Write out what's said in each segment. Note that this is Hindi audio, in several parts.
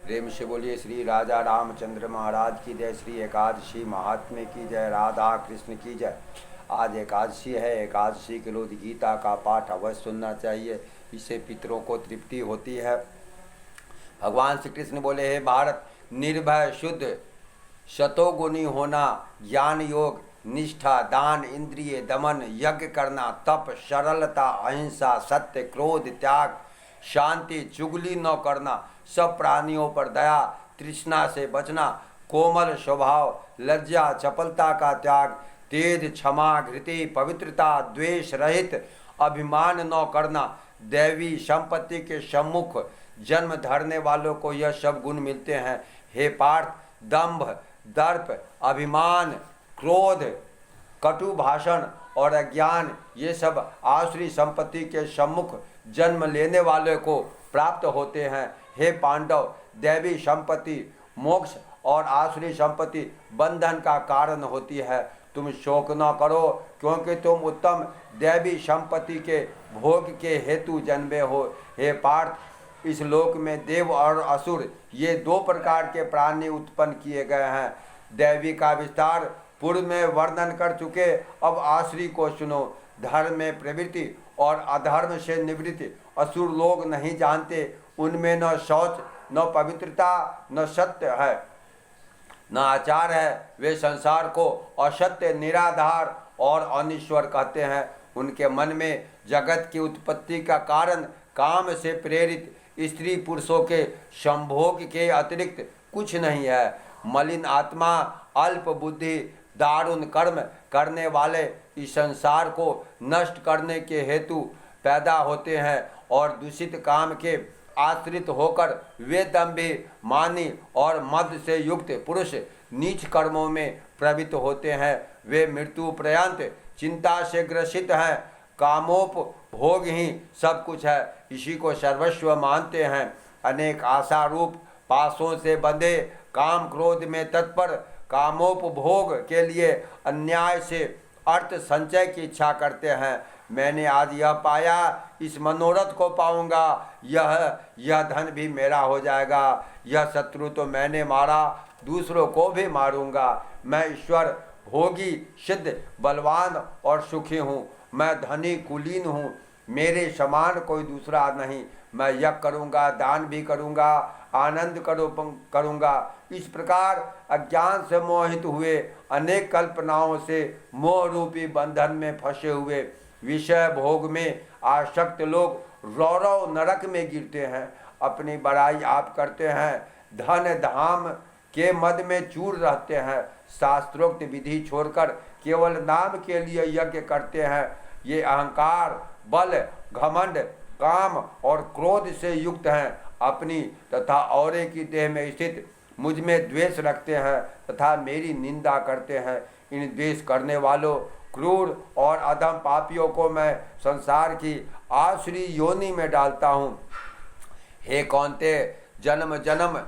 प्रेम से बोलिए श्री राजा रामचंद्र महाराज की जय। श्री एकादशी महात्म्य की जय। राधा कृष्ण की जय। आज एकादशी है। एकादशी के रोज गीता का पाठ अवश्य सुनना चाहिए। इससे पितरों को तृप्ति होती है। भगवान श्री कृष्ण बोले, हे भारत, निर्भय शुद्ध शतोगुणी होना, ज्ञान योग निष्ठा, दान, इंद्रिय दमन, यज्ञ करना, तप, सरलता, अहिंसा, सत्य, क्रोध, त्याग, शांति, चुगली न करना, सब प्राणियों पर दया, तृष्णा से बचना, कोमल स्वभाव, लज्जा, चपलता का त्याग, तेज, क्षमा, घृति, पवित्रता, द्वेष रहित, अभिमान न करना, दैवी संपत्ति के सम्मुख जन्म धरने वालों को यह सब गुण मिलते हैं। हे पार्थ, दंभ, दर्प, अभिमान, क्रोध, कटु भाषण और अज्ञान, ये सब आसुरी संपत्ति के सम्मुख जन्म लेने वाले को प्राप्त होते हैं। हे पांडव, दैवी संपत्ति मोक्ष और आसुरी संपत्ति बंधन का कारण होती है। तुम शोक न करो, क्योंकि तुम उत्तम दैवी संपत्ति के भोग के हेतु जन्मे हो। हे पार्थ, इस लोक में देव और असुर ये दो प्रकार के प्राणी उत्पन्न किए गए हैं। दैवी का विस्तार पूर्व में वर्णन कर चुके, अब आसुरी को सुनो। धर्म में प्रवृत्ति और अधर्म से निवृत्ति असुर लोग नहीं जानते। उनमें न शौच, न पवित्रता, न सत्य है, न आचार है। वे संसार को असत्य, निराधार और अनिश्वर कहते हैं। उनके मन में जगत की उत्पत्ति का कारण काम से प्रेरित स्त्री पुरुषों के संभोग के अतिरिक्त कुछ नहीं है। मलिन आत्मा, अल्प बुद्धि, दारुण कर्म करने वाले इस संसार को नष्ट करने के हेतु पैदा होते हैं और दूषित काम के आश्रित होकर वे दंभी, मानी और मद से युक्त पुरुष नीच कर्मों में प्रवृत्त होते हैं। वे मृत्यु पर्यंत चिंता से ग्रसित हैं। कामोपभोग ही सब कुछ है, इसी को सर्वस्व मानते हैं। अनेक आशा रूप पासों से बंधे, काम क्रोध में तत्पर, कामोपभोग के लिए अन्याय से अर्थ संचय की इच्छा करते हैं। मैंने आज यह पाया, इस मनोरथ को पाऊंगा, यह धन भी मेरा हो जाएगा। यह शत्रु तो मैंने मारा, दूसरों को भी मारूंगा। मैं ईश्वर, भोगी, सिद्ध, बलवान और सुखी हूँ। मैं धनी, कुलीन हूँ, मेरे समान कोई दूसरा नहीं। मैं यज्ञ करूँगा, दान भी करूँगा, आनंद करूँगा। इस प्रकार अज्ञान से मोहित हुए, अनेक कल्पनाओं से मोह रूपी बंधन में फंसे हुए विषय भोग में आसक्त लोग रौरव नरक में गिरते हैं। अपनी बड़ाई आप करते हैं, धन धाम के मद में चूर रहते हैं। शास्त्रोक्त विधि छोड़कर केवल नाम के लिए यज्ञ करते हैं। ये अहंकार, बल, घमंड, काम और क्रोध से युक्त हैं। अपनी तथा औरे की देह में स्थित मुझ में द्वेष रखते हैं तथा मेरी निंदा करते हैं। इन द्वेष करने वालों, क्रूर और अधम पापियों को मैं संसार की आसुरी योनि में डालता हूँ। हे कौन्ते, जन्म जन्म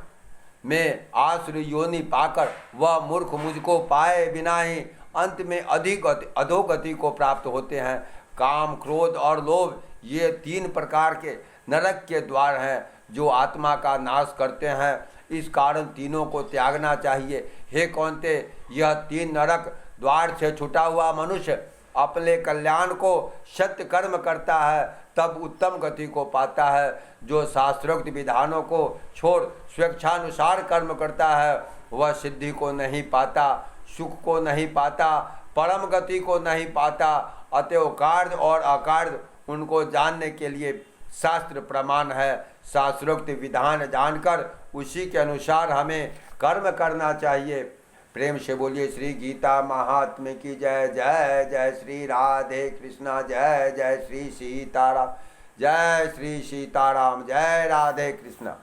में आसुरी योनि पाकर वह मूर्ख मुझको पाए बिना ही अंत में अधिक अधोगति को प्राप्त होते हैं। काम, क्रोध और लोभ ये तीन प्रकार के नरक के द्वार हैं जो आत्मा का नाश करते हैं। इस कारण तीनों को त्यागना चाहिए। हे कौन्ते, यह तीन नरक द्वार से छुटा हुआ मनुष्य अपने कल्याण को सत्य कर्म करता है, तब उत्तम गति को पाता है। जो शास्त्रोक्त विधानों को छोड़ स्वेच्छानुसार कर्म करता है, वह सिद्धि को नहीं पाता, सुख को नहीं पाता, परम गति को नहीं पाता। अतएव कार्य और अकार्य उनको जानने के लिए शास्त्र प्रमाण है। शास्त्रोक्त विधान जानकर उसी के अनुसार हमें कर्म करना चाहिए। प्रेम से बोलिए श्री गीता महात्म्य की जय। जय जय श्री राधे कृष्णा। जय जय श्री सीताराम। जय श्री सीताराम। जय राधे कृष्णा।